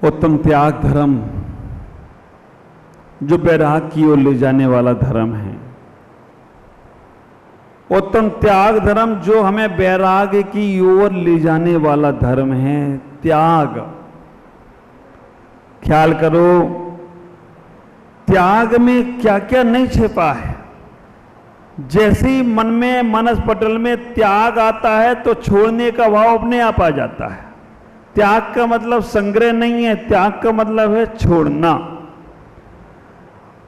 उत्तम त्याग धर्म जो बैराग की ओर ले जाने वाला धर्म है, उत्तम त्याग धर्म जो हमें बैराग की ओर ले जाने वाला धर्म है। त्याग, ख्याल करो त्याग में क्या क्या नहीं छिपा है। जैसे ही मन में, मनस पटल में त्याग आता है तो छोड़ने का भाव अपने आप आ जाता है। त्याग का मतलब संग्रह नहीं है, त्याग का मतलब है छोड़ना।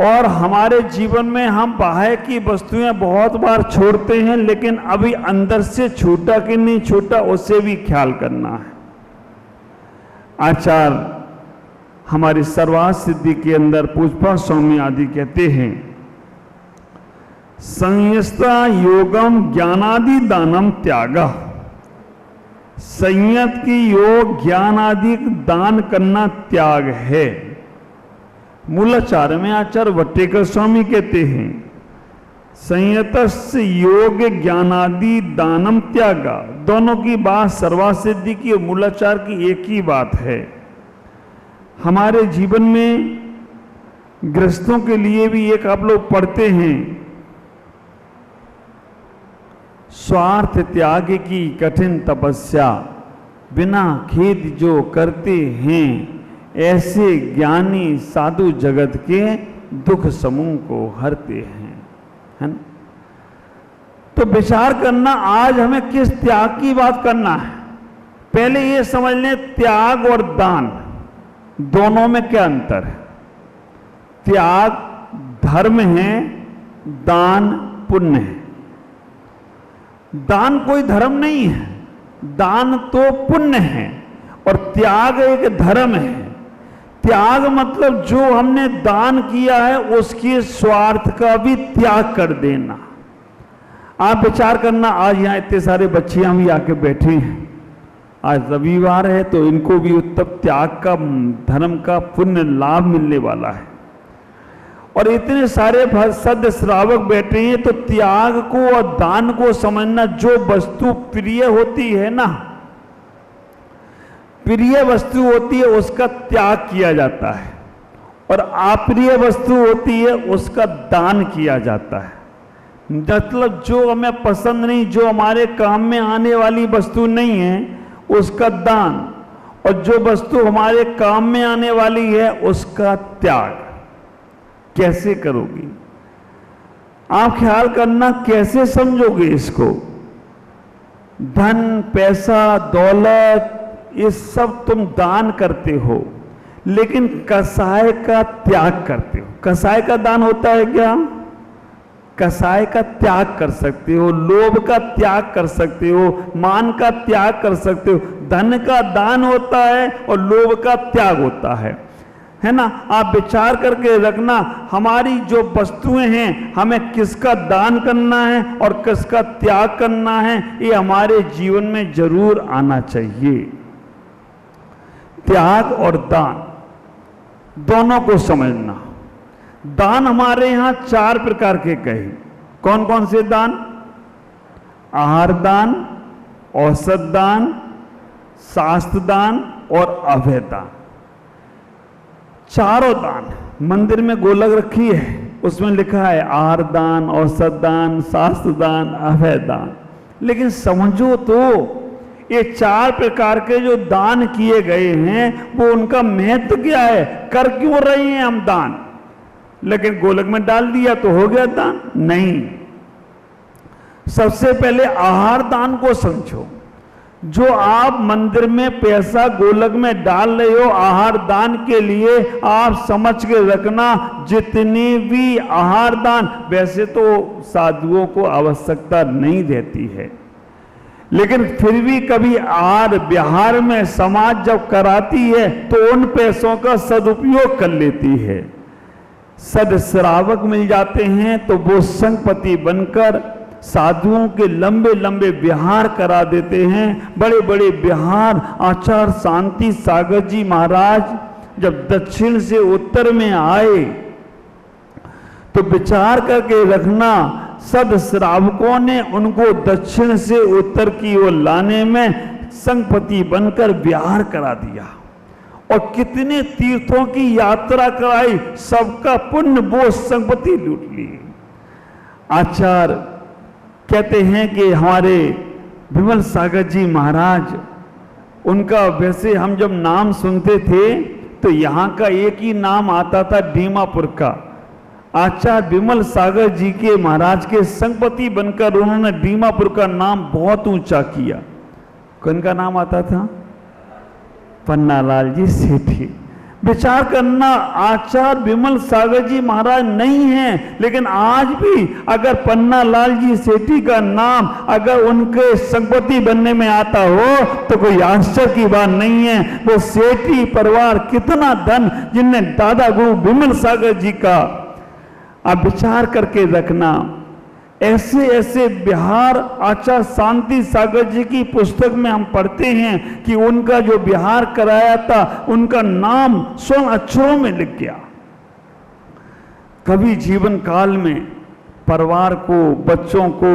और हमारे जीवन में हम बाहर की वस्तुएं बहुत बार छोड़ते हैं, लेकिन अभी अंदर से छूटा कि नहीं छूटा उससे भी ख्याल करना है। आचार्य हमारी सर्वार्थ सिद्धि के अंदर पुष्पा स्वामी आदि कहते हैं, संयस्ता योगम ज्ञानादि दानम त्यागा। संयत की योग ज्ञान आदि दान करना त्याग है। मूलाचार्य में आचार्य वट्टेकर स्वामी कहते हैं, संयतस्य योग ज्ञानादि दानम त्यागा। दोनों की बात सर्वार्थ सिद्धि की और मूलाचार्य की एक ही बात है। हमारे जीवन में गृहस्थों के लिए भी एक आप लोग पढ़ते हैं, स्वार्थ त्याग की कठिन तपस्या बिना खेद जो करते हैं, ऐसे ज्ञानी साधु जगत के दुख समूह को हरते हैं, है ना। तो विचार करना आज हमें किस त्याग की बात करना है। पहले ये समझ लें त्याग और दान दोनों में क्या अंतर है। त्याग धर्म है, दान पुण्य है। दान कोई धर्म नहीं है, दान तो पुण्य है और त्याग एक धर्म है। त्याग मतलब जो हमने दान किया है उसके स्वार्थ का भी त्याग कर देना। आप विचार करना, आज यहां इतने सारे बच्चियां भी आके बैठी हैं, आज रविवार है तो इनको भी उत्तम त्याग का, धर्म का पुण्य लाभ मिलने वाला है। और इतने सारे सद श्रावक बैठे हैं, तो त्याग को और दान को समझना। जो वस्तु प्रिय होती है ना, प्रिय वस्तु होती है उसका त्याग किया जाता है, और अप्रिय वस्तु होती है उसका दान किया जाता है। मतलब जो हमें पसंद नहीं, जो हमारे काम में आने वाली वस्तु नहीं है उसका दान, और जो वस्तु हमारे काम में आने वाली है उसका त्याग। कैसे करोगी आप? ख्याल करना, कैसे समझोगे इसको? धन, पैसा, दौलत ये सब तुम दान करते हो, लेकिन कसाय का त्याग करते हो। कसाय का दान होता है क्या? कसाय का त्याग कर सकते हो, लोभ का त्याग कर सकते हो, मान का त्याग कर सकते हो। धन का दान होता है और लोभ का त्याग होता है ना। आप विचार करके रखना, हमारी जो वस्तुएं हैं हमें किसका दान करना है और किसका त्याग करना है, ये हमारे जीवन में जरूर आना चाहिए। त्याग और दान दोनों को समझना। दान हमारे यहां 4 प्रकार के कहे। कौन कौन से दान? आहार दान, औषध दान, शास्त्र दान और अभय दान। चारों दान मंदिर में गोलक रखी है, उसमें लिखा है आहार दान, औषध दान, शास्त्र दान, अभय दान। लेकिन समझो तो ये 4 प्रकार के जो दान किए गए हैं वो उनका महत्व क्या है? कर क्यों रहे हैं हम दान? लेकिन गोलक में डाल दिया तो हो गया दान? नहीं। सबसे पहले आहार दान को समझो। जो आप मंदिर में पैसा गोलक में डाल रहे हो आहार दान के लिए, आप समझ के रखना जितने भी आहार दान, वैसे तो साधुओं को आवश्यकता नहीं रहती है, लेकिन फिर भी कभी आहार विहार में समाज जब कराती है तो उन पैसों का सदुपयोग कर लेती है। सद श्रावक मिल जाते हैं तो वो संघपति बनकर साधुओं के लंबे लंबे विहार करा देते हैं। बड़े बड़े विहार आचार्य शांति सागर जी महाराज जब दक्षिण से उत्तर में आए तो विचार करके रखना, सद श्रावकों ने उनको दक्षिण से उत्तर की ओर लाने में संघपति बनकर विहार करा दिया। और कितने तीर्थों की यात्रा कराई, सबका पुण्य वो संपत्ति लूट ली। आचार्य कहते हैं कि हमारे विमल सागर जी महाराज, उनका वैसे हम जब नाम सुनते थे तो यहाँ का एक ही नाम आता था, दीमापुर का। आचार्य विमल सागर जी के महाराज के संगपति बनकर उन्होंने दीमापुर का नाम बहुत ऊंचा किया। कौन का नाम आता था? पन्नालाल जी सेठी। विचार करना, आचार्य विमल सागर जी महाराज नहीं हैं, लेकिन आज भी अगर पन्नालाल जी सेठी का नाम अगर उनके संपत्ति बनने में आता हो तो कोई आश्चर्य की बात नहीं है। वो सेठी परिवार कितना धन, जिनने दादा गुरु विमल सागर जी का, आप विचार करके रखना। ऐसे ऐसे बिहार आचार्य शांति सागर जी की पुस्तक में हम पढ़ते हैं कि उनका जो बिहार कराया था, उनका नाम स्वर्ण अक्षरों में लिख गया। कभी जीवन काल में परिवार को, बच्चों को,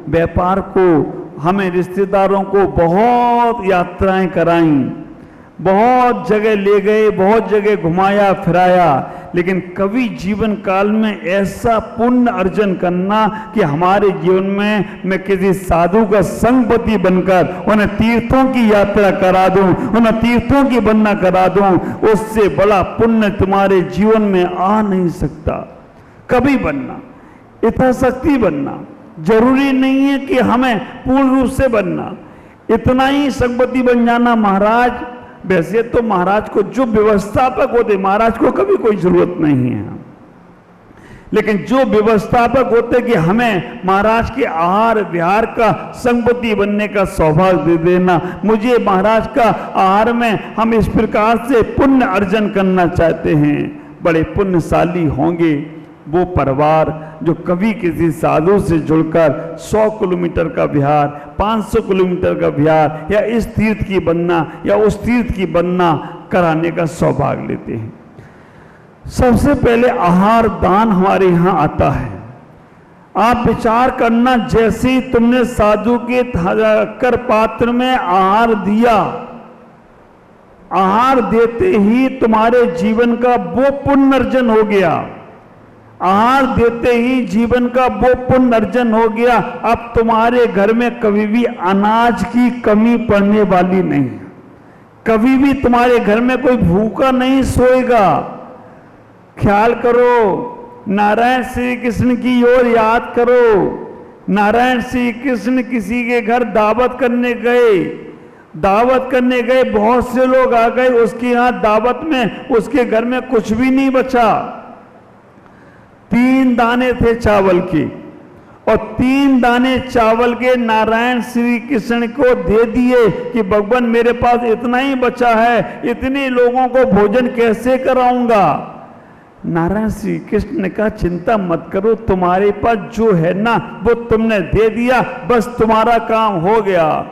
व्यापार को, हमें रिश्तेदारों को बहुत यात्राएं कराई, बहुत जगह ले गए, बहुत जगह घुमाया फिराया, लेकिन कभी जीवन काल में ऐसा पुण्य अर्जन करना कि हमारे जीवन में मैं किसी साधु का संगपति बनकर उन्हें तीर्थों की यात्रा करा दूं, उन्हें तीर्थों की वंदना करा दूं, उससे बड़ा पुण्य तुम्हारे जीवन में आ नहीं सकता। कभी बनना, यथाशक्ति बनना, जरूरी नहीं है कि हमें पूर्ण रूप से बनना, इतना ही संगपति बन जाना। महाराज, वैसे तो महाराज को जो व्यवस्थापक होते, महाराज को कभी कोई जरूरत नहीं है, लेकिन जो व्यवस्थापक होते कि हमें महाराज के आहार विहार का संगपति बनने का सौभाग्य दे देना, मुझे महाराज का आहार में हम इस प्रकार से पुण्य अर्जन करना चाहते हैं। बड़े पुण्यशाली होंगे वो परिवार जो कभी किसी साधु से जुड़कर 100 किलोमीटर का विहार, 500 किलोमीटर का विहार या इस तीर्थ की वंदना या उस तीर्थ की वंदना कराने का सौभाग्य लेते हैं। सबसे पहले आहार दान हमारे यहाँ आता है। आप विचार करना, जैसे ही तुमने साधु के कर पात्र में आहार दिया, आहार देते ही तुम्हारे जीवन का वो पुण्य अर्जन हो गया। आहार देते ही जीवन का वो पुण्य अर्जन हो गया। अब तुम्हारे घर में कभी भी अनाज की कमी पड़ने वाली नहीं, कभी भी तुम्हारे घर में कोई भूखा नहीं सोएगा। ख्याल करो, नारायण श्री कृष्ण की ओर याद करो। नारायण श्री कृष्ण किसी के घर दावत करने गए, बहुत से लोग आ गए उसके यहाँ दावत में, उसके घर में कुछ भी नहीं बचा। 3 दाने थे चावल के, और 3 दाने चावल के नारायण श्री कृष्ण को दे दिए कि भगवान मेरे पास इतना ही बचा है, इतने लोगों को भोजन कैसे कराऊंगा। नारायण श्री कृष्ण ने कहा चिंता मत करो, तुम्हारे पास जो है ना वो तुमने दे दिया, बस तुम्हारा काम हो गया।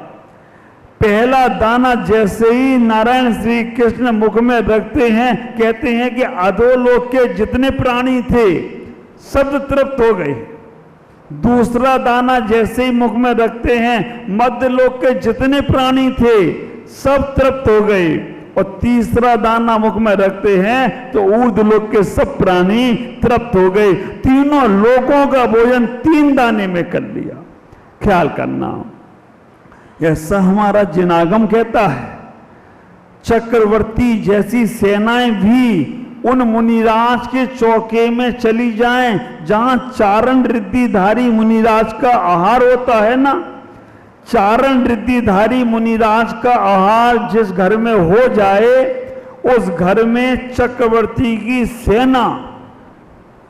पहला दाना जैसे ही नारायण श्री कृष्ण मुख में रखते हैं, कहते हैं कि अधोलोक के जितने प्राणी थे सब तृप्त हो गए। दूसरा दाना जैसे ही मुख में रखते हैं, मध्यलोक के जितने प्राणी थे सब तृप्त हो गए। और तीसरा दाना मुख में रखते हैं तो ऊर्ध्वलोक के सब प्राणी तृप्त हो गए। तीनों लोगों का भोजन 3 दाने में कर लिया। ख्याल करना, ऐसा हमारा जिनागम कहता है। चक्रवर्ती जैसी सेनाएं भी उन मुनिराज के चौके में चली जाएं जहां चारण रिद्धिधारी मुनिराज का आहार होता है ना। चारण रिद्धिधारी मुनिराज का आहार जिस घर में हो जाए, उस घर में चक्रवर्ती की सेना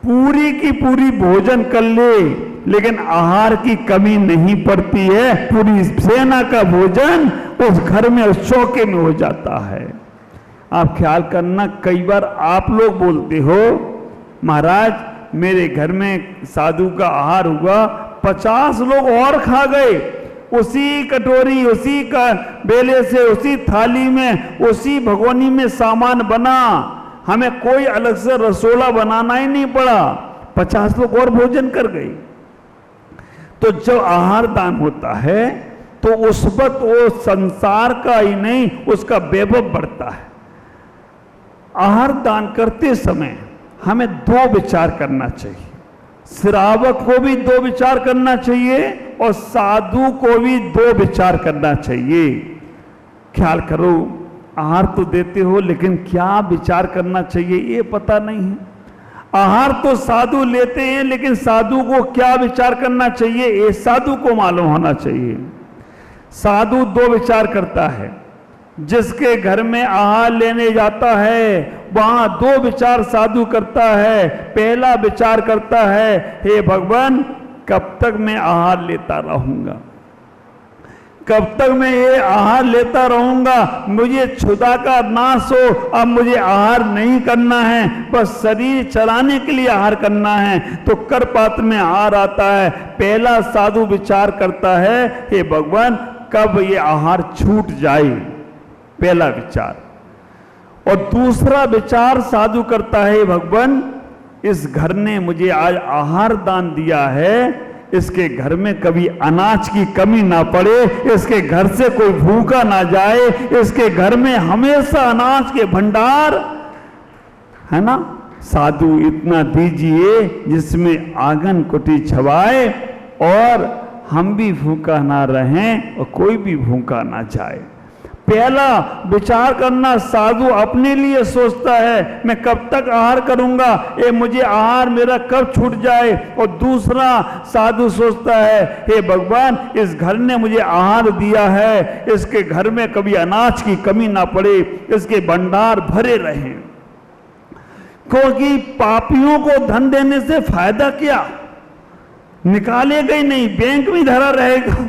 पूरी की पूरी भोजन कर ले, लेकिन आहार की कमी नहीं पड़ती है। पूरी सेना का भोजन उस घर में, उस चौके में हो जाता है। आप ख्याल करना, कई बार आप लोग बोलते हो महाराज मेरे घर में साधु का आहार हुआ, 50 लोग और खा गए, उसी कटोरी, उसी का बेले से, उसी थाली में, उसी भगोनी में सामान बना, हमें कोई अलग से रसोड़ा बनाना ही नहीं पड़ा, 50 लोग और भोजन कर गए। तो जब आहार दान होता है तो उस वक्त वो संसार का ही नहीं, उसका वैभव बढ़ता है। आहार दान करते समय हमें दो विचार करना चाहिए। श्रावक को भी दो विचार करना चाहिए और साधु को भी दो विचार करना चाहिए। ख्याल करो, आहार तो देते हो लेकिन क्या विचार करना चाहिए ये पता नहीं है। आहार तो साधु लेते हैं लेकिन साधु को क्या विचार करना चाहिए ये साधु को मालूम होना चाहिए। साधु दो विचार करता है। जिसके घर में आहार लेने जाता है वहां दो विचार साधु करता है। पहला विचार करता है, हे भगवान कब तक मैं आहार लेता रहूंगा, कब तक मैं ये आहार लेता रहूंगा, मुझे क्षुधा का नाश हो, अब मुझे आहार नहीं करना है, बस शरीर चलाने के लिए आहार करना है। तो कर पात्र में आहार आता है। पहला साधु विचार करता है, हे भगवान कब ये आहार छूट जाए, पहला विचार। और दूसरा विचार साधु करता है, भगवान इस घर ने मुझे आज आहार दान दिया है, इसके घर में कभी अनाज की कमी ना पड़े, इसके घर से कोई भूखा ना जाए, इसके घर में हमेशा अनाज के भंडार है ना। साधु इतना दीजिए जिसमें आंगन कुटी छवाए और हम भी भूखा ना रहें और कोई भी भूखा ना जाए। पहला विचार करना साधु अपने लिए सोचता है, मैं कब तक आहार करूंगा, ये मुझे आहार मेरा कब छूट जाए। और दूसरा साधु सोचता है, हे भगवान इस घर ने मुझे आहार दिया है, इसके घर में कभी अनाज की कमी ना पड़े, इसके भंडार भरे रहें। क्योंकि पापियों को धन देने से फायदा क्या, निकालेगा ही नहीं, बैंक में धरा रहेगा,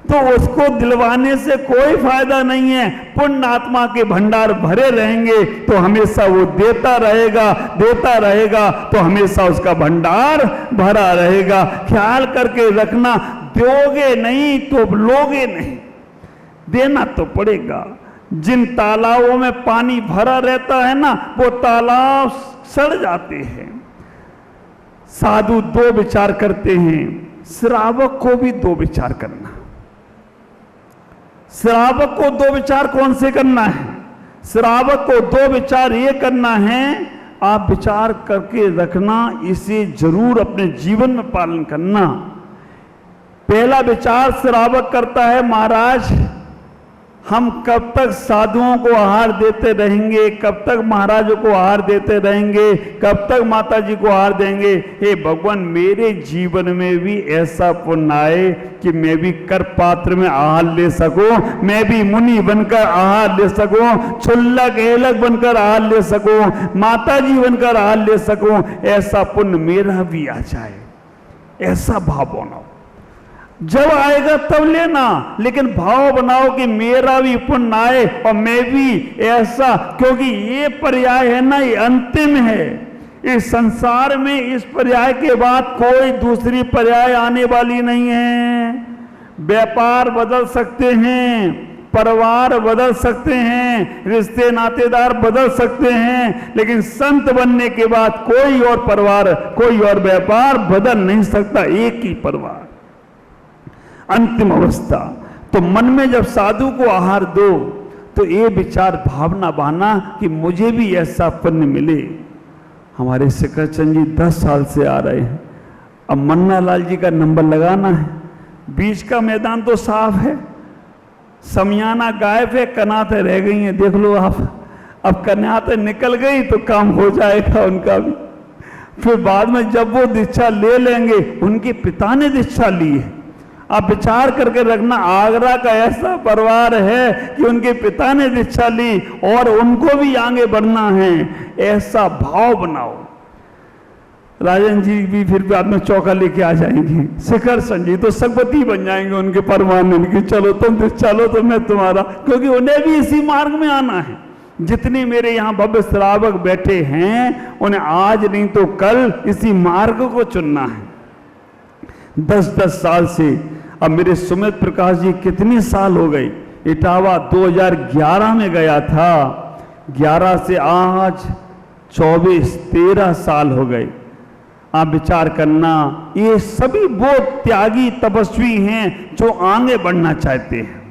तो उसको दिलवाने से कोई फायदा नहीं है। पुण्य आत्मा के भंडार भरे रहेंगे तो हमेशा वो देता रहेगा, देता रहेगा तो हमेशा उसका भंडार भरा रहेगा। ख्याल करके रखना, दोगे नहीं तो लोगे नहीं, देना तो पड़ेगा। जिन तालाबों में पानी भरा रहता है ना, वो तालाब सड़ जाते हैं। साधु दो विचार करते हैं, श्रावक को भी दो विचार करना। श्रावक को दो विचार कौन से करना है? श्रावक को दो विचार ये करना है, आप विचार करके रखना, इसे जरूर अपने जीवन में पालन करना। पहला विचार श्रावक करता है, महाराज हम कब तक साधुओं को आहार देते रहेंगे, कब तक महाराजों को आहार देते रहेंगे, कब तक माता जी को आहार देंगे। हे भगवान मेरे जीवन में भी ऐसा पुण्य आए कि मैं भी कर पात्र में आहार ले सकूं, मैं भी मुनि बनकर आहार ले सकूं, क्षुल्लक एलक बनकर आहार ले सकूं, माता जी बनकर आहार ले सकूं। ऐसा पुण्य मेरा भी आ जाए, ऐसा भाव बनाओ। जब आएगा तब लेना, लेकिन भाव बनाओ कि मेरा भी पुण्य आए और मैं भी ऐसा, क्योंकि ये पर्याय है ना, ये अंतिम है। इस संसार में इस पर्याय के बाद कोई दूसरी पर्याय आने वाली नहीं है। व्यापार बदल सकते हैं, परिवार बदल सकते हैं, रिश्ते नातेदार बदल सकते हैं, लेकिन संत बनने के बाद कोई और परिवार, कोई और व्यापार बदल नहीं सकता। एक ही परिवार, अंतिम अवस्था। तो मन में जब साधु को आहार दो तो ये विचार भावना बहाना कि मुझे भी ऐसा पुण्य मिले। हमारे शिखरचंद जी 10 साल से आ रहे हैं, अब मन्ना लाल जी का नंबर लगाना है। बीच का मैदान तो साफ है, समियाना गायब है, कनातें रह गई हैं, देख लो आप। अब कनातें निकल गई तो काम हो जाएगा उनका भी। फिर बाद में जब वो दीक्षा ले लेंगे, उनके पिता ने दीक्षा ली है। आप विचार करके रखना, आगरा का ऐसा परिवार है कि उनके पिता ने दीक्षा ली और उनको भी आगे बढ़ना है, ऐसा भाव बनाओ। राजन जी भी फिर बाद में चौका लेके आ जाएंगे, शिखर संजी तो सगवती बन जाएंगे उनके परमानंद की, चलो तुम चलो तो मैं तुम्हारा, क्योंकि उन्हें भी इसी मार्ग में आना है। जितने मेरे यहाँ भव्य श्रावक बैठे हैं उन्हें आज नहीं तो कल इसी मार्ग को चुनना है। 10-10 साल से, अब मेरे सुमित प्रकाश जी कितने साल हो गए, इटावा 2011 में गया था, 11 से आज 24-13 साल हो गए। आप विचार करना, ये सभी वो त्यागी तपस्वी हैं जो आगे बढ़ना चाहते हैं।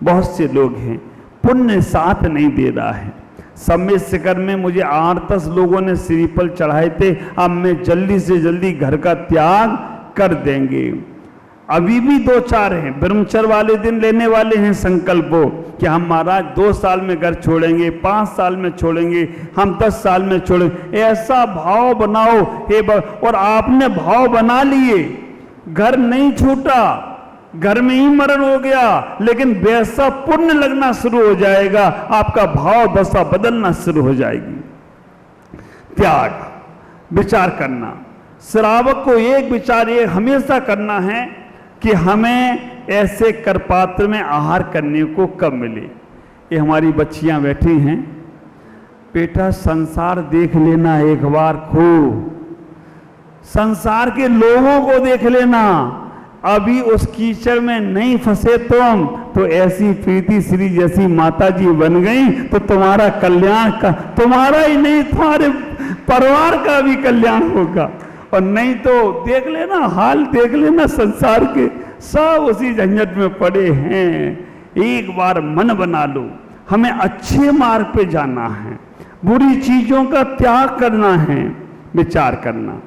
बहुत से लोग हैं, पुण्य साथ नहीं दे रहा है, समय शिखर में मुझे 8-10 लोगों ने श्रीफल चढ़ाए थे, अब मैं जल्दी से जल्दी घर का त्याग कर देंगे। अभी भी 2-4 हैं, ब्रह्मचर्य वाले दिन लेने वाले हैं संकल्पो कि हम महाराज 2 साल में घर छोड़ेंगे, 5 साल में छोड़ेंगे, हम 10 साल में छोड़ेंगे। ऐसा भाव बनाओ और आपने भाव बना लिए, घर नहीं छूटा, घर में ही मरण हो गया, लेकिन वैसा पुण्य लगना शुरू हो जाएगा, आपका भाव दशा बदलना शुरू हो जाएगी। त्याग, विचार करना। श्रावक को एक विचार ये हमेशा करना है कि हमें ऐसे करपात्र में आहार करने को कब मिले। ये हमारी बच्चियां बैठी हैं, बेटा संसार देख लेना एक बार खूब, संसार के लोगों को देख लेना, अभी उस कीचड़ में नहीं फंसे तुम तो ऐसी प्रीति श्री जैसी माता जी बन गई तो तुम्हारा कल्याण का, तुम्हारा ही नहीं तुम्हारे परिवार का भी कल्याण होगा। और नहीं तो देख लेना, हाल देख लेना, संसार के सब उसी झंझट में पड़े हैं। एक बार मन बना लो, हमें अच्छे मार्ग पे जाना है, बुरी चीजों का त्याग करना है, विचार करना।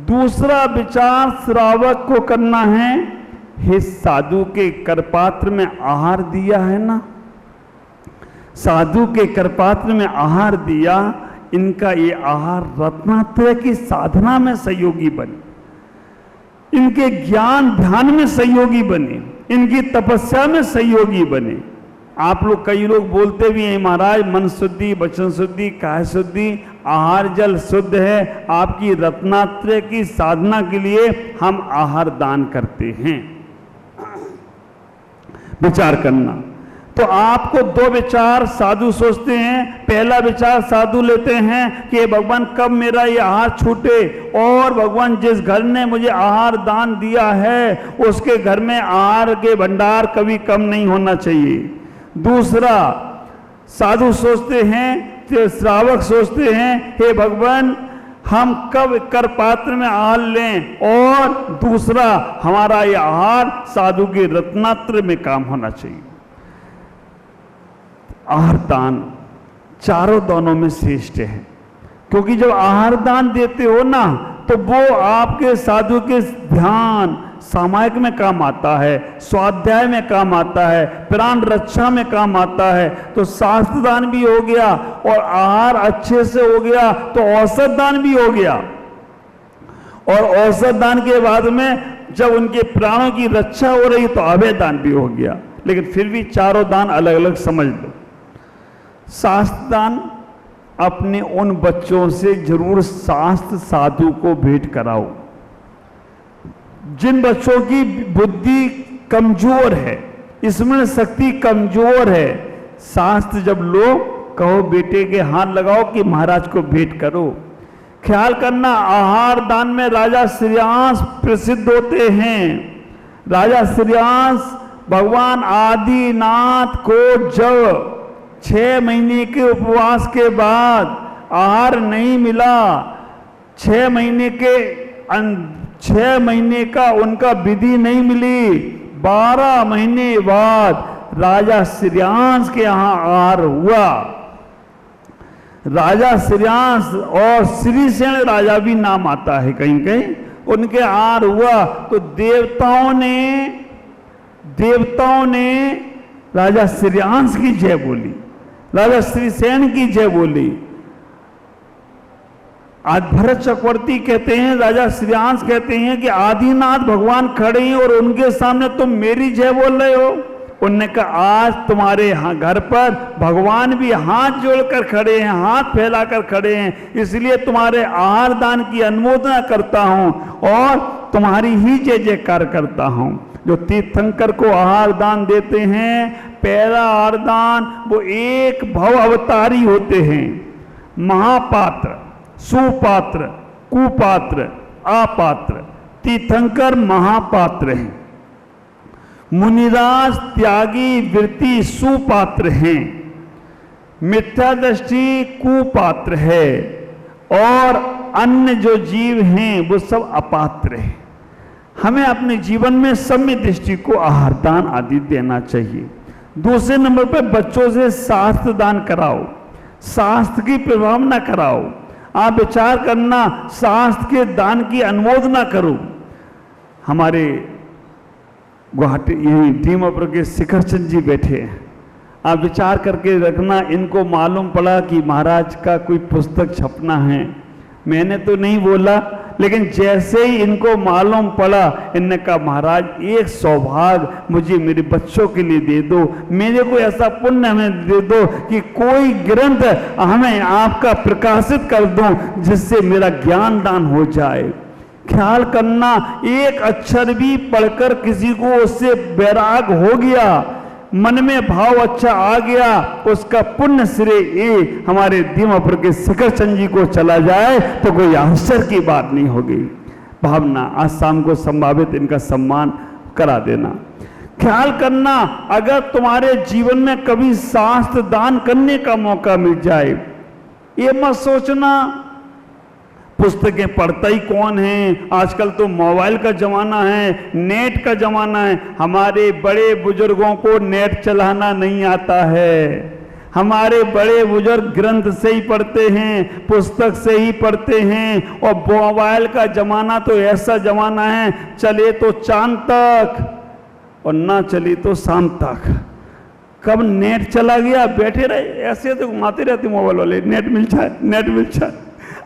दूसरा विचार श्रावक को करना है, हे साधु के करपात्र में आहार दिया है ना, साधु के करपात्र में आहार दिया, इनका ये आहार रत्नात्रय की साधना में सहयोगी बने, इनके ज्ञान ध्यान में सहयोगी बने, इनकी तपस्या में सहयोगी बने। आप लोग, कई लोग बोलते भी हैं महाराज मन शुद्धि, वचन शुद्धि, काया शुद्धि, आहार जल शुद्ध है, आपकी रत्नात्रय की साधना के लिए हम आहार दान करते हैं। विचार करना। तो आपको 2 विचार साधु सोचते हैं। पहला विचार साधु लेते हैं कि भगवान कब मेरा ये आहार छूटे, और भगवान जिस घर ने मुझे आहार दान दिया है उसके घर में आहार के भंडार कभी कम नहीं होना चाहिए। दूसरा साधु सोचते हैं, श्रावक सोचते हैं, हे भगवान हम कब कर पात्र में आहार लें, और दूसरा हमारा यह आहार साधु के रत्नात्र में काम होना चाहिए। आहार दान चारों दानों में श्रेष्ठ है, क्योंकि जब आहार दान देते हो ना तो वो आपके साधु के ध्यान सामायिक में काम आता है, स्वाध्याय में काम आता है, प्राण रक्षा में काम आता है। तो शास्त्र दान भी हो गया और आहार अच्छे से हो गया तो औषध दान भी हो गया, और औषध दान के बाद में जब उनके प्राणों की रक्षा हो रही तो अभय दान भी हो गया। लेकिन फिर भी चारों दान अलग अलग समझ लो। शास्त्र दान अपने उन बच्चों से जरूर शास्त्र साधु को भेंट कराओ जिन बच्चों की बुद्धि कमजोर है, स्मरण शक्ति कमजोर है। शास्त्र जब लो कहो बेटे के हाथ लगाओ कि महाराज को भेंट करो। ख्याल करना, आहार दान में राजा श्रेयांस प्रसिद्ध होते हैं। राजा श्रेयांस भगवान आदिनाथ को जब 6 महीने के उपवास के बाद आहार नहीं मिला, 6 महीने का उनका विधि नहीं मिली, 12 महीने बाद राजा श्रेयांस के यहाँ आहार हुआ। राजा श्रेयांस और श्रीसेन राजा भी नाम आता है कहीं कहीं, उनके आहार हुआ तो देवताओं ने राजा श्रेयांस की जय बोली, राजा श्रीसेन की जय बोली। आज भरत चक्रवर्ती कहते हैं, राजा श्रेयांस कहते हैं कि आदिनाथ भगवान खड़े हैं और उनके सामने तुम मेरी जय बोल रहे हो। उनने कहा आज तुम्हारे यहाँ घर पर भगवान भी हाथ जोड़कर खड़े हैं, हाथ फैलाकर खड़े हैं, इसलिए तुम्हारे आहार दान की अनुमोदना करता हूं और तुम्हारी ही जय जयकार करता हूं। जो तीर्थंकर को आहार दान देते हैं, पहला आहार दान वो एक भव अवतारी होते हैं। महापात्र, सुपात्र, कुपात्र, अपात्र, तीर्थंकर महापात्र हैं। मुनिराज त्यागी वृत्ति सुपात्र हैं, मिथ्या दृष्टि कुपात्र है, और अन्य जो जीव हैं वो सब अपात्र हैं। हमें अपने जीवन में सम्य दृष्टि को आहार दान आदि देना चाहिए। दूसरे नंबर पर बच्चों से शास्त्र दान कराओ। शास्त्र की प्रभावना कराओ। आप विचार करना, शास्त्र के दान की अनुमोदना करो। हमारे गुवाहाटी यही दीमापुर के शिखर चंद जी बैठे हैं, आप विचार करके रखना, इनको मालूम पड़ा कि महाराज का कोई पुस्तक छपना है। मैंने तो नहीं बोला, लेकिन जैसे ही इनको मालूम पड़ा, इनने कहा महाराज एक सौभाग्य मुझे मेरे बच्चों के लिए दे दो, मेरे को ऐसा पुण्य हमें दे दो कि कोई ग्रंथ हमें आपका प्रकाशित कर दो जिससे मेरा ज्ञान दान हो जाए। ख्याल करना, एक अक्षर भी पढ़कर किसी को उससे वैराग हो गया, मन में भाव अच्छा आ गया, उसका पुण्य श्रेय ये हमारे दीमापुर के शिखर चंद जी को चला जाए तो कोई आश्चर्य की बात नहीं होगी। भावना, आज शाम को संभावित इनका सम्मान करा देना। ख्याल करना, अगर तुम्हारे जीवन में कभी शास्त्र दान करने का मौका मिल जाए, ये मत सोचना पुस्तकें पढ़ता ही कौन है, आजकल तो मोबाइल का जमाना है, नेट का जमाना है। हमारे बड़े बुजुर्गों को नेट चलाना नहीं आता है। हमारे बड़े बुजुर्ग ग्रंथ से ही पढ़ते हैं, पुस्तक से ही पढ़ते हैं। और मोबाइल का जमाना तो ऐसा जमाना है, चले तो चांद तक और ना चली तो शाम तक। कब नेट चला गया, बैठे रहे ऐसे तो घुमाते रहते मोबाइल वाले, नेट मिल जाए, नेट मिल जाए।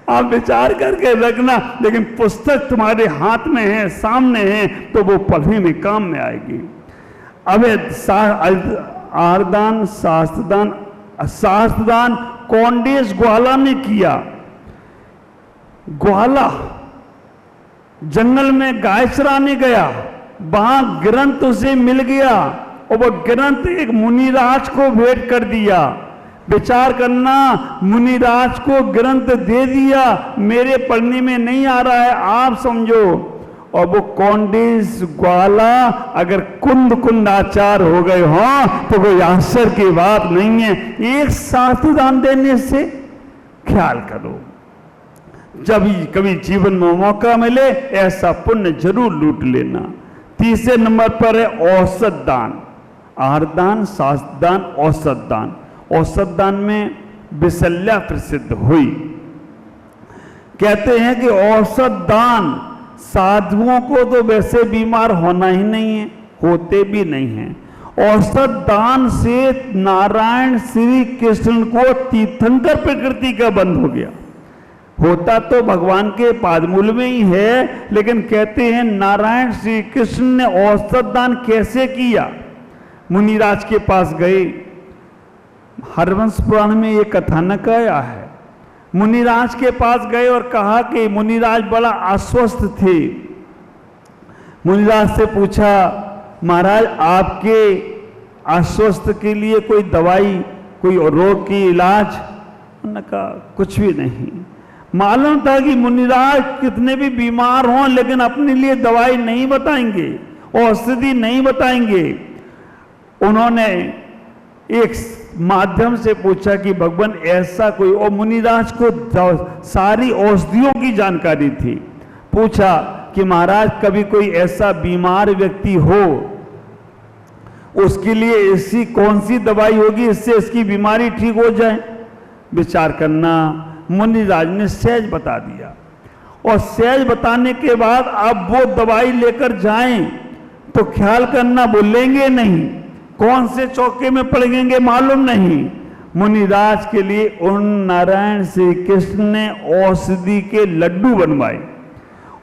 आप विचार करके रखना, लेकिन पुस्तक तुम्हारे हाथ में है, सामने है, तो वो पढ़ने में काम में आएगी। अब आरदान, शास्त्रदान कोंडेज ग्वाला ने किया। ग्वाला जंगल में गाय चराने गया, वहां ग्रंथ उसे मिल गया और वो ग्रंथ एक मुनिराज को भेंट कर दिया। विचार करना, मुनिराज को ग्रंथ दे दिया, मेरे पढ़ने में नहीं आ रहा है, आप समझो। और वो कोंडेज ग्वाला अगर कुंद आचार हो गए हो तो कोई आश्चर्य की बात नहीं है। एक शास्त्रदान देने से ख्याल करो, जब कभी जीवन में मौका मिले ऐसा पुण्य जरूर लूट लेना। तीसरे नंबर पर है औसत दान। आहारदान, शास्त्रदान, औसत दान। औसत दान में विशल्या प्रसिद्ध हुई। कहते हैं कि औसत दान, साधुओं को तो वैसे बीमार होना ही नहीं है, होते भी नहीं है। औसत दान से नारायण श्री कृष्ण को तीर्थंकर प्रकृति का बंध हो गया। होता तो भगवान के पादमूल में ही है, लेकिन कहते हैं नारायण श्री कृष्ण ने औसत दान कैसे किया। मुनिराज के पास गए, हरवंश पुराण में ये कथानक आया है। मुनिराज के पास गए और कहा कि मुनिराज बड़ा अस्वस्थ थे। मुनिराज से पूछा, महाराज आपके अस्वस्थ के लिए कोई दवाई, कोई रोग की इलाज? उन्होंने कहा कुछ भी नहीं। मालूम था कि मुनिराज कितने भी बीमार हों लेकिन अपने लिए दवाई नहीं बताएंगे, औषधि नहीं बताएंगे। उन्होंने एक माध्यम से पूछा कि भगवान ऐसा कोई, और मुनिराज को सारी औषधियों की जानकारी थी। पूछा कि महाराज कभी कोई ऐसा बीमार व्यक्ति हो, उसके लिए ऐसी कौन सी दवाई होगी इससे इसकी बीमारी ठीक हो जाए? विचार करना, मुनिराज ने सहज बता दिया। और सहज बताने के बाद अब वो दवाई लेकर जाएं तो ख्याल करना बोलेंगे नहीं, कौन से चौके में पड़ेंगे मालूम नहीं। मुनिराज के लिए उन नारायण श्री कृष्ण ने औषधि के लड्डू बनवाए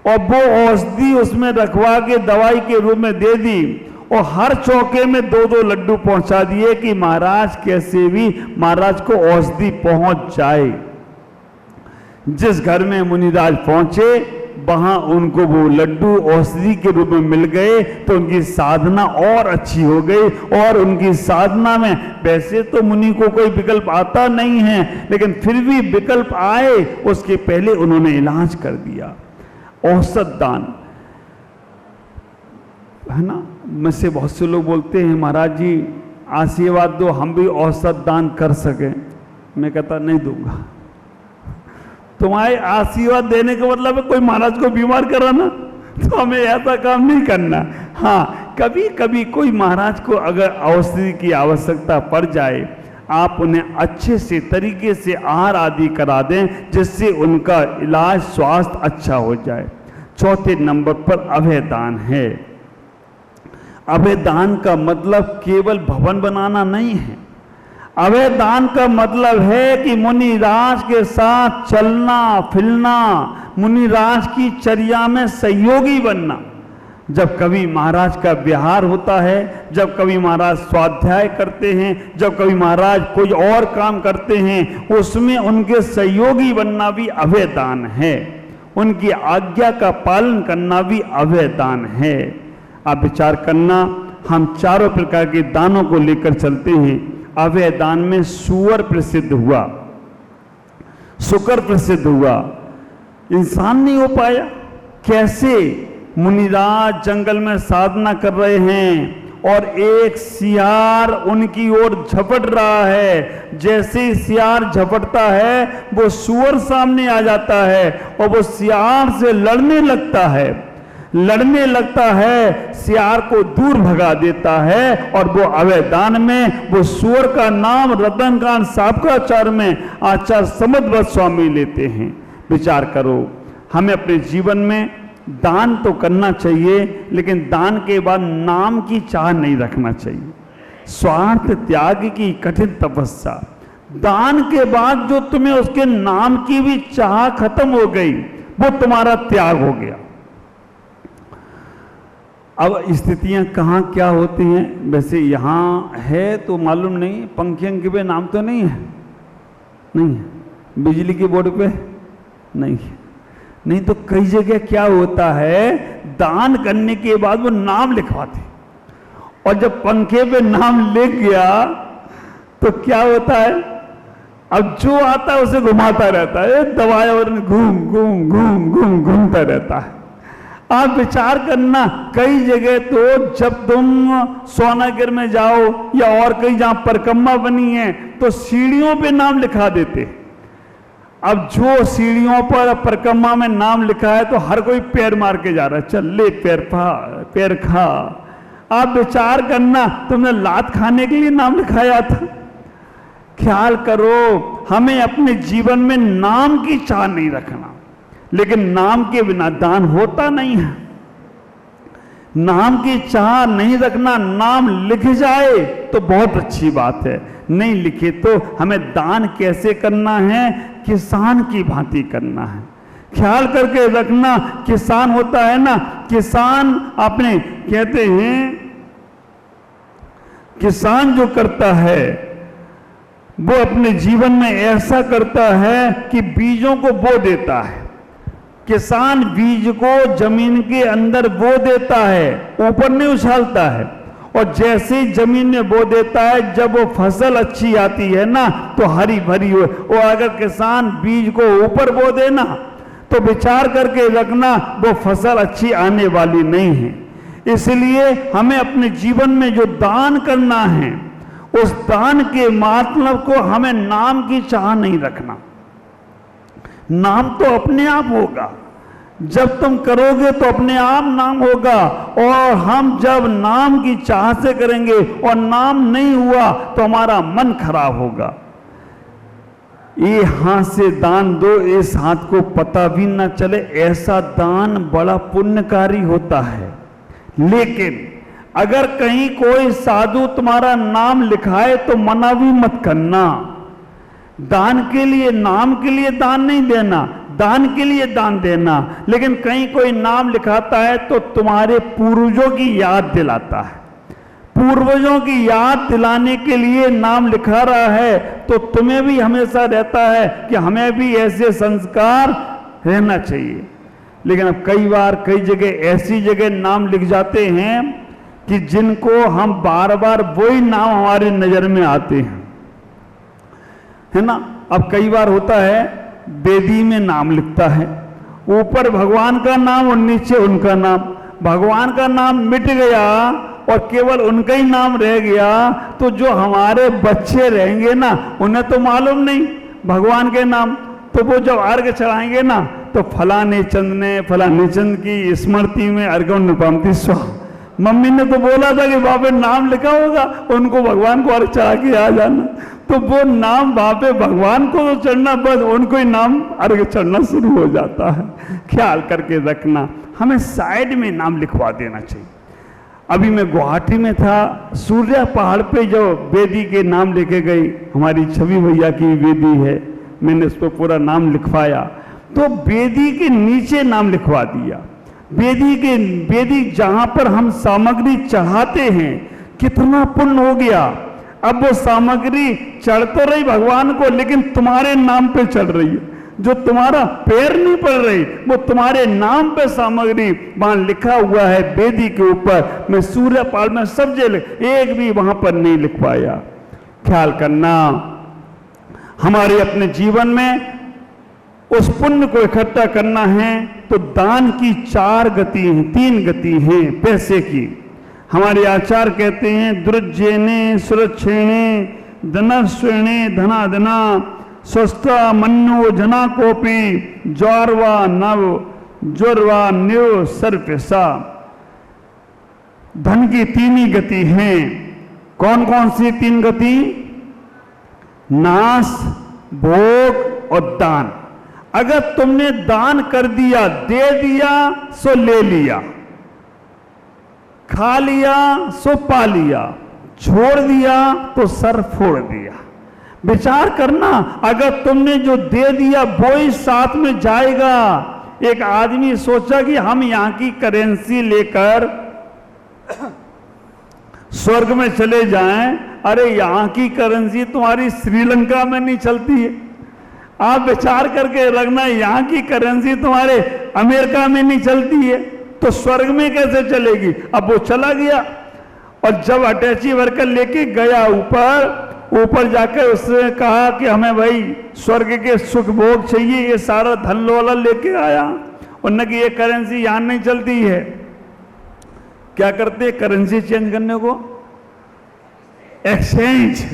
और वो औषधि उसमें रखवा के दवाई के रूप में दे दी और हर चौके में 2-2 लड्डू पहुंचा दिए कि महाराज कैसे भी महाराज को औषधि पहुंच जाए। जिस घर में मुनिराज पहुंचे वहां उनको वो लड्डू औषधि के रूप में मिल गए तो उनकी साधना और अच्छी हो गई। और उनकी साधना में वैसे तो मुनि को कोई विकल्प आता नहीं है, लेकिन फिर भी विकल्प आए उसके पहले उन्होंने इलाज कर दिया। औसत दान है ना। मुझसे बहुत से लोग बोलते हैं महाराज जी आशीर्वाद दो हम भी औसत दान कर सकें। मैं कहता नहीं दूंगा। तुम्हारे आशीर्वाद देने का मतलब है कोई महाराज को बीमार कराना, तो हमें ऐसा काम नहीं करना। हाँ, कभी कभी कोई महाराज को अगर औषधि की आवश्यकता पड़ जाए, आप उन्हें अच्छे से तरीके से आहार आदि करा दें, जिससे उनका इलाज स्वास्थ्य अच्छा हो जाए। चौथे नंबर पर अभय दान है। अभय दान का मतलब केवल भवन बनाना नहीं है। अभय दान का मतलब है कि मुनिराज के साथ चलना फिरना, मुनिराज की चर्या में सहयोगी बनना। जब कभी महाराज का विहार होता है, जब कभी महाराज स्वाध्याय करते हैं, जब कभी महाराज कोई और काम करते हैं, उसमें उनके सहयोगी बनना भी अभय दान है। उनकी आज्ञा का पालन करना भी अभय दान है। आप विचार करना, हम चारों प्रकार के दानों को लेकर चलते हैं। अभय दान में सूअर प्रसिद्ध हुआ, शुकर प्रसिद्ध हुआ, इंसान नहीं हो पाया। कैसे? मुनिराज जंगल में साधना कर रहे हैं और एक सियार उनकी ओर झपट रहा है। जैसे ही सियार झपटता है, वो सूअर सामने आ जाता है और वो सियार से लड़ने लगता है, सियार को दूर भगा देता है। और वो अभय दान में वो सूअर का नाम रतनकांत साबकाचार्य में आचार्य समदवत स्वामी लेते हैं। विचार करो, हमें अपने जीवन में दान तो करना चाहिए, लेकिन दान के बाद नाम की चाह नहीं रखना चाहिए। स्वार्थ त्याग की कठिन तपस्या, दान के बाद जो तुम्हें उसके नाम की भी चाह खत्म हो गई, वो तुम्हारा त्याग हो गया। अब स्थितियां कहाँ क्या होती हैं, वैसे यहाँ है तो मालूम नहीं, पंखे पे नाम तो नहीं है, नहीं है, बिजली के बोर्ड पे नहीं है, नहीं तो कई जगह क्या होता है, दान करने के बाद वो नाम लिखवाते, और जब पंखे पे नाम लिख गया तो क्या होता है, अब जो आता है उसे घुमाता रहता है, दबाया और घूम घूम घूम घूम घूमता रहता है। आप विचार करना, कई जगह तो जब तुम सोनागिर में जाओ या और कहीं जहां परिक्रमा बनी है, तो सीढ़ियों पे नाम लिखा देते। अब जो सीढ़ियों पर परिक्रमा में नाम लिखा है तो हर कोई पैर मार के जा रहा है, चल ले पैर खा। आप विचार करना, तुमने लात खाने के लिए नाम लिखाया था। ख्याल करो, हमें अपने जीवन में नाम की चाह नहीं रखना, लेकिन नाम के बिना दान होता नहीं है। नाम की चाह नहीं रखना, नाम लिख जाए तो बहुत अच्छी बात है, नहीं लिखे तो हमें दान कैसे करना है, किसान की भांति करना है। ख्याल करके रखना, किसान होता है ना, किसान अपने कहते हैं, किसान जो करता है वो अपने जीवन में ऐसा करता है कि बीजों को बो देता है। किसान बीज को जमीन के अंदर बो देता है, ऊपर नहीं उछालता है, और जैसे ही जमीन में बो देता है, जब वो फसल अच्छी आती है ना, तो हरी भरी हो। और अगर किसान बीज को ऊपर बो देना तो विचार करके रखना, वो फसल अच्छी आने वाली नहीं है। इसलिए हमें अपने जीवन में जो दान करना है, उस दान के मतलब को हमें नाम की चाह नहीं रखना। नाम तो अपने आप होगा, जब तुम करोगे तो अपने आप नाम होगा। और हम जब नाम की चाह से करेंगे और नाम नहीं हुआ तो हमारा मन खराब होगा। ये हाथ से दान दो, इस हाथ को पता भी ना चले, ऐसा दान बड़ा पुण्यकारी होता है। लेकिन अगर कहीं कोई साधु तुम्हारा नाम लिखाए तो मना भी मत करना। दान के लिए, नाम के लिए दान नहीं देना, दान के लिए दान देना। लेकिन कहीं कोई नाम लिखाता है तो तुम्हारे पूर्वजों की याद दिलाता है। पूर्वजों की याद दिलाने के लिए नाम लिखा रहा है, तो तुम्हें भी हमेशा रहता है कि हमें भी ऐसे संस्कार रहना चाहिए। लेकिन अब कई बार कई जगह ऐसी जगह नाम लिख जाते हैं कि जिनको हम बार बार वही नाम हमारी नजर में आते हैं, है ना। अब कई बार होता है, वेदी में नाम लिखता है, ऊपर भगवान का नाम और नीचे उनका नाम। भगवान का नाम मिट गया और केवल उनका ही नाम रह गया, तो जो हमारे बच्चे रहेंगे ना, उन्हें तो मालूम नहीं भगवान के नाम, तो वो जब अर्घ चढ़ाएंगे ना, तो फलाने चंद ने फलाने चंद की स्मृति में अर्घ निपामती स्वाहा, मम्मी ने तो बोला था कि वहां पे नाम लिखा होगा, उनको भगवान को अर्घ चढ़ा के आ जाना, तो वो नाम वहां पे भगवान को तो चढ़ना, बस उनको ही नाम अर्घ चढ़ना शुरू हो जाता है। ख्याल करके रखना, हमें साइड में नाम लिखवा देना चाहिए। अभी मैं गुवाहाटी में था, सूर्या पहाड़ पे जो वेदी के नाम लेके गई, हमारी छवि भैया की वेदी है, मैंने उस पर पूरा नाम लिखवाया, तो वेदी के नीचे नाम लिखवा दिया। वेदी जहां पर हम सामग्री चढ़ाते हैं, कितना पुण्य हो गया। अब वो सामग्री चढ़ तो रही भगवान को, लेकिन तुम्हारे नाम पे चढ़ रही है, जो तुम्हारा पैर नहीं पड़ रही, वो तुम्हारे नाम पे सामग्री वहां लिखा हुआ है वेदी के ऊपर। मैं सूर्यपाल में सब जगह एक भी वहां पर नहीं लिख पाया। ख्याल करना, हमारे अपने जीवन में उस पुण्य को इकट्ठा करना है तो दान की 4 गति हैं, 3 गति हैं पैसे की। हमारे आचार्य कहते हैं, दुर्जेने सुरक्षेणे धनस्वेणे धनाधना स्वस्था मन्यो जना कोपी ज्वारवा नव ज्वरवा न्यो सर्वसा। धन की 3 ही गति हैं। कौन कौन सी 3 गति? नाश, भोग और दान। अगर तुमने दान कर दिया, दे दिया सो ले लिया, खा लिया सो पा लिया, छोड़ दिया तो सर फोड़ दिया। विचार करना, अगर तुमने जो दे दिया वो ही साथ में जाएगा। एक आदमी सोचा कि हम यहां की करेंसी लेकर स्वर्ग में चले जाएं। अरे यहां की करेंसी तुम्हारी श्रीलंका में नहीं चलती है। आप विचार करके रखना, यहां की करेंसी तुम्हारे अमेरिका में नहीं चलती है, तो स्वर्ग में कैसे चलेगी? अब वो चला गया, और जब अटैची वर्कर लेके गया ऊपर जाकर उसने कहा कि हमें भाई स्वर्ग के सुख भोग चाहिए, ये सारा धन वाला लेके आया। उन्होंने कि ये करेंसी यहां नहीं चलती है। क्या करते करेंसी चेंज करने को? एक्सचेंज।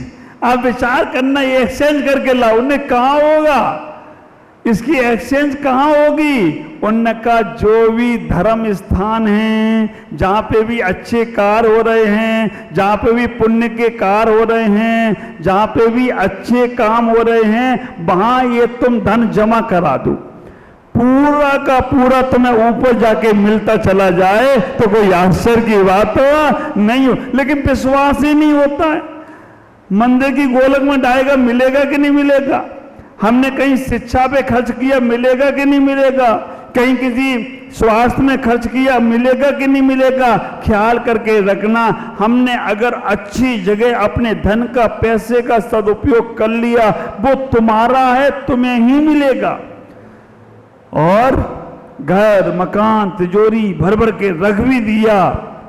आप विचार करना, ये एक्सचेंज करके लाओ। उन्हें कहां होगा इसकी एक्सचेंज, कहां होगी? उनका जो भी धर्म स्थान है, जहां पे भी अच्छे कार्य हो रहे हैं, जहां पे भी पुण्य के कार्य हो रहे हैं, जहां पे भी अच्छे काम हो रहे हैं, वहां ये तुम धन जमा करा दो। पूरा का पूरा तुम्हें ऊपर जाके मिलता चला जाए तो कोई आश्चर्य की बात तो नहीं हो, लेकिन विश्वास ही नहीं होता है। मंदिर की गोलक में डालेगा, मिलेगा कि नहीं मिलेगा? हमने कहीं शिक्षा पे खर्च किया, मिलेगा कि नहीं मिलेगा? कहीं किसी स्वास्थ्य में खर्च किया, मिलेगा कि नहीं मिलेगा? ख्याल करके रखना, हमने अगर अच्छी जगह अपने धन का, पैसे का सदुपयोग कर लिया, वो तुम्हारा है, तुम्हें ही मिलेगा। और घर मकान तिजोरी भर भर के रख भी दिया,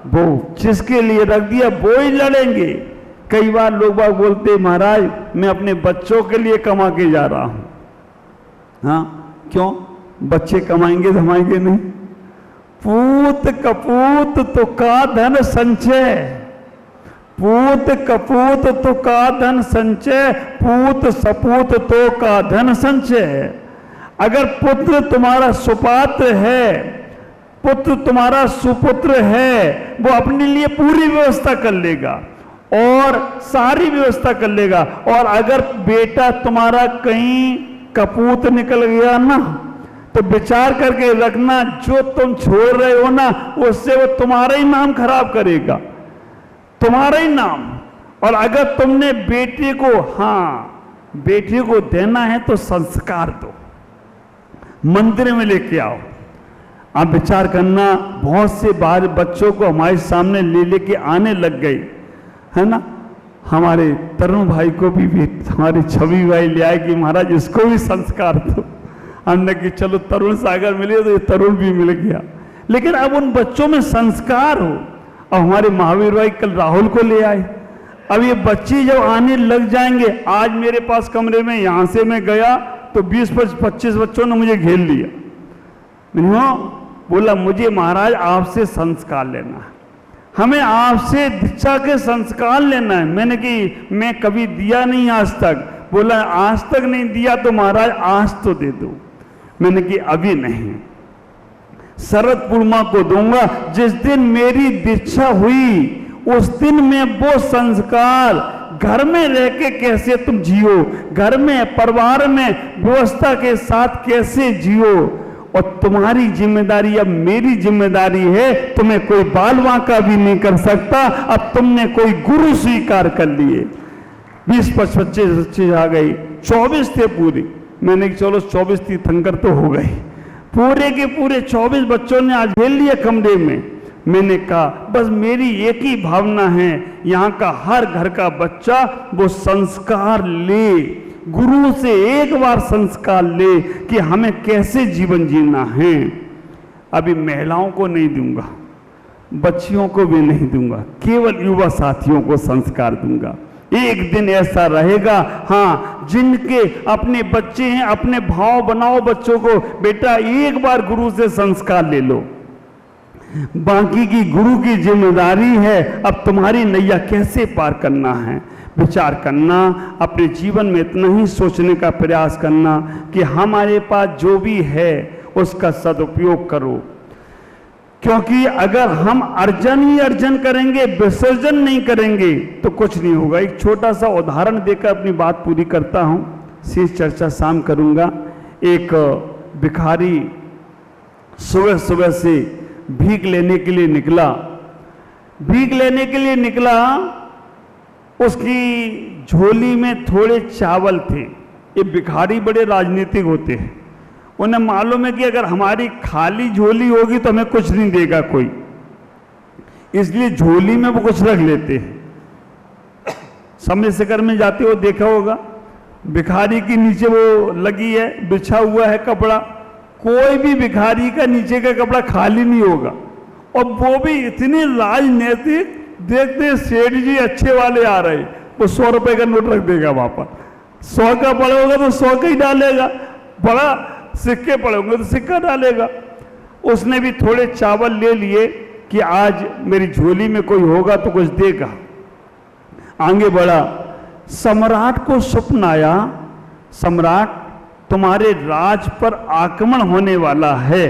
वो जिसके लिए रख दिया वो ही लड़ेंगे। कई बार लोग बाग बोलते, महाराज मैं अपने बच्चों के लिए कमा के जा रहा हूं। हाँ, क्यों? बच्चे कमाएंगे तो हमारे नहीं। पूत कपूत तो का धन संचय, पूत कपूत तो का धन संचय, पूत सपूत तो का धन संचय। अगर पुत्र तुम्हारा सुपात्र है, पुत्र तुम्हारा सुपुत्र है, वो अपने लिए पूरी व्यवस्था कर लेगा और सारी व्यवस्था कर लेगा। और अगर बेटा तुम्हारा कहीं कपूत निकल गया ना, तो विचार करके रखना, जो तुम छोड़ रहे हो ना, उससे वो तुम्हारा ही नाम खराब करेगा, तुम्हारा ही नाम। और अगर तुमने बेटे को, हाँ बेटे को देना है तो संस्कार दो, मंदिर में लेके आओ। आप विचार करना, बहुत से बार बच्चों को हमारे सामने ले लेके आने लग गए, है ना। हमारे तरुण भाई को भी हमारी छवि भाई ले आए कि महाराज इसको भी संस्कार दो। हमने कि चलो तरुण सागर मिले तो ये तरुण भी मिल गया, लेकिन अब उन बच्चों में संस्कार हो। अब हमारे महावीर भाई कल राहुल को ले आए। अब ये बच्चे जब आने लग जाएंगे, आज मेरे पास कमरे में यहां से मैं गया तो 20-25 बच्चों ने मुझे घेर लिया। मैंने बोला, मुझे महाराज आपसे संस्कार लेना है, हमें आपसे दीक्षा के संस्कार लेना है। मैंने कि मैं कभी दिया नहीं आज तक। बोला आज तक नहीं दिया तो महाराज आज तो दे दो। मैंने कि अभी नहीं। शरद पूर्णिमा को दूंगा। जिस दिन मेरी दीक्षा हुई उस दिन में वो संस्कार घर में रह के कैसे तुम जियो, घर में परिवार में व्यवस्था के साथ कैसे जियो। और तुम्हारी जिम्मेदारी अब मेरी जिम्मेदारी है, तुम्हें कोई बाल वांका भी नहीं कर सकता। अब तुमने कोई गुरु स्वीकार कर लिए। 20-25 बच्चे आ गई, 24 थे पूरी। मैंने चलो 24 तीर्थंकर तो हो गए, पूरे के पूरे 24 बच्चों ने आज खेल लिया कमरे में। मैंने कहा बस मेरी एक ही भावना है, यहाँ का हर घर का बच्चा वो संस्कार ले, गुरु से एक बार संस्कार ले कि हमें कैसे जीवन जीना है। अभी महिलाओं को नहीं दूंगा, बच्चियों को भी नहीं दूंगा, केवल युवा साथियों को संस्कार दूंगा। एक दिन ऐसा रहेगा, हाँ, जिनके अपने बच्चे हैं, अपने भाव बनाओ बच्चों को, बेटा एक बार गुरु से संस्कार ले लो, बाकी की गुरु की जिम्मेदारी है। अब तुम्हारी नैया कैसे पार करना है, विचार करना, अपने जीवन में इतना ही सोचने का प्रयास करना कि हमारे पास जो भी है उसका सदुपयोग करो। क्योंकि अगर हम अर्जन ही अर्जन करेंगे, विसर्जन नहीं करेंगे तो कुछ नहीं होगा। एक छोटा सा उदाहरण देकर अपनी बात पूरी करता हूं, शेष चर्चा शाम करूंगा। एक भिखारी सुबह सुबह से भीख लेने के लिए निकला, भीख लेने के लिए निकला, उसकी झोली में थोड़े चावल थे। ये भिखारी बड़े राजनीतिक होते हैं, उन्हें मालूम है कि अगर हमारी खाली झोली होगी तो हमें कुछ नहीं देगा कोई, इसलिए झोली में वो कुछ रख लेते हैं। समय शिखर में जाते हो देखा होगा, भिखारी की नीचे वो लगी है, बिछा हुआ है कपड़ा, कोई भी भिखारी का नीचे का कपड़ा खाली नहीं होगा। और वो भी इतनी राजनीतिक, देखते सेठ जी अच्छे वाले आ रहे, वो 100 रुपए का नोट रख देगा वहां पर, 100 का पड़ा होगा तो 100 का ही डालेगा, बड़ा सिक्के पड़े होंगे तो सिक्का डालेगा। उसने भी थोड़े चावल ले लिए कि आज मेरी झोली में कोई होगा तो कुछ देगा। आगे बढ़ा, सम्राट को स्वप्न आया, सम्राट तुम्हारे राज पर आक्रमण होने वाला है,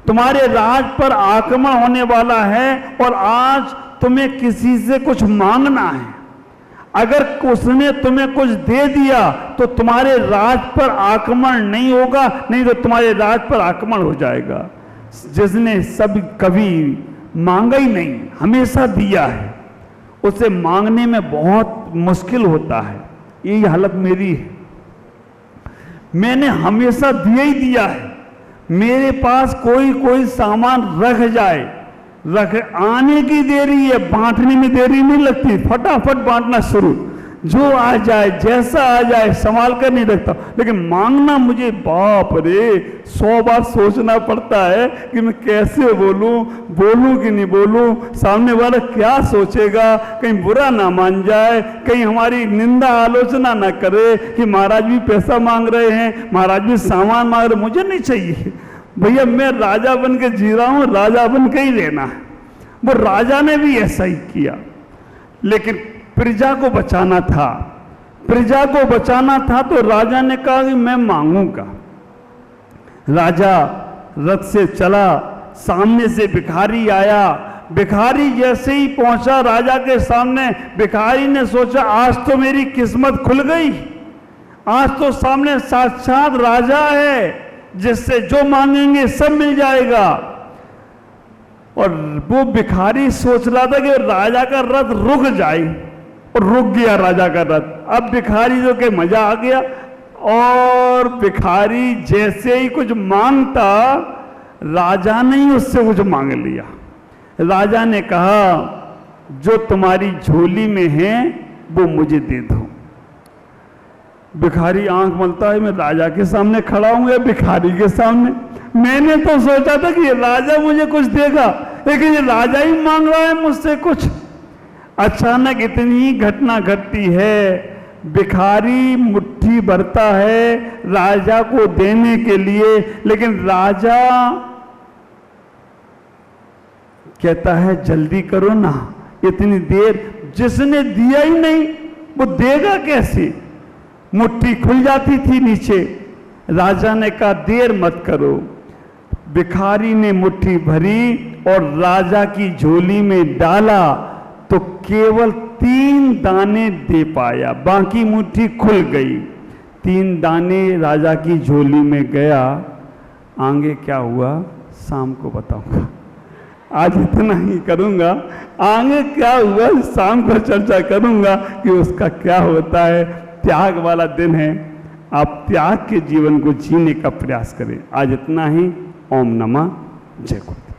तुम्हारे राज पर आक्रमण होने वाला है और आज तुम्हें किसी से कुछ मांगना है। अगर उसने तुम्हें कुछ दे दिया तो तुम्हारे राज पर आक्रमण नहीं होगा, नहीं तो तुम्हारे राज पर आक्रमण हो जाएगा। जिसने सब कभी मांगा ही नहीं, हमेशा दिया है, उसे मांगने में बहुत मुश्किल होता है। यही हालत मेरी है, मैंने हमेशा दिया ही दिया है। मेरे पास कोई सामान रख जाए, रख आने की देरी है, बांटने में देरी नहीं लगती, फटाफट बांटना शुरू, जो आ जाए जैसा आ जाए संभाल कर नहीं रखता। लेकिन मांगना मुझे बाप रे 100 बार सोचना पड़ता है कि मैं कैसे बोलूं कि नहीं बोलूं, सामने वाला क्या सोचेगा, कहीं बुरा ना मान जाए, कहीं हमारी निंदा आलोचना ना करे कि महाराज भी पैसा मांग रहे हैं, महाराज भी सामान मांग रहे, मुझे नहीं चाहिए भैया, मैं राजा बन के जी रहा हूं, राजा बन के ही रहना है। वो राजा ने भी ऐसा ही किया, लेकिन प्रजा को बचाना था, प्रजा को बचाना था तो राजा ने कहा कि मैं मांगूंगा। राजा रथ से चला, सामने से भिखारी आया, भिखारी जैसे ही पहुंचा राजा के सामने, भिखारी ने सोचा आज तो मेरी किस्मत खुल गई, आज तो सामने साक्षात राजा है जिससे जो मांगेंगे सब मिल जाएगा। और वो भिखारी सोच रहा था कि राजा का रथ रुक जाए, और रुक गया राजा का रथ। अब भिखारी जो के मजा आ गया, और भिखारी जैसे ही कुछ मांगता, राजा ने ही उससे कुछ मांग लिया। राजा ने कहा जो तुम्हारी झोली में है वो मुझे दे दो। भिखारी आंख मलता है, मैं राजा के सामने खड़ा हूं या भिखारी के सामने? मैंने तो सोचा था कि राजा मुझे कुछ देगा, लेकिन ये राजा ही मांग रहा है मुझसे कुछ। अचानक इतनी घटना घटती है, भिखारी मुट्ठी भरता है राजा को देने के लिए, लेकिन राजा कहता है जल्दी करो ना, इतनी देर, जिसने दिया ही नहीं वो देगा कैसे? मुट्ठी खुल जाती थी नीचे। राजा ने कहा देर मत करो, भिखारी ने मुट्ठी भरी और राजा की झोली में डाला तो केवल 3 दाने दे पाया, बाकी मुट्ठी खुल गई। 3 दाने राजा की झोली में गया। आगे क्या हुआ शाम को बताऊंगा, आज इतना ही करूंगा। आगे क्या हुआ शाम को चर्चा करूंगा कि उसका क्या होता है। त्याग वाला दिन है, आप त्याग के जीवन को जीने का प्रयास करें। आज इतना ही। ओम नमः जय गुरु।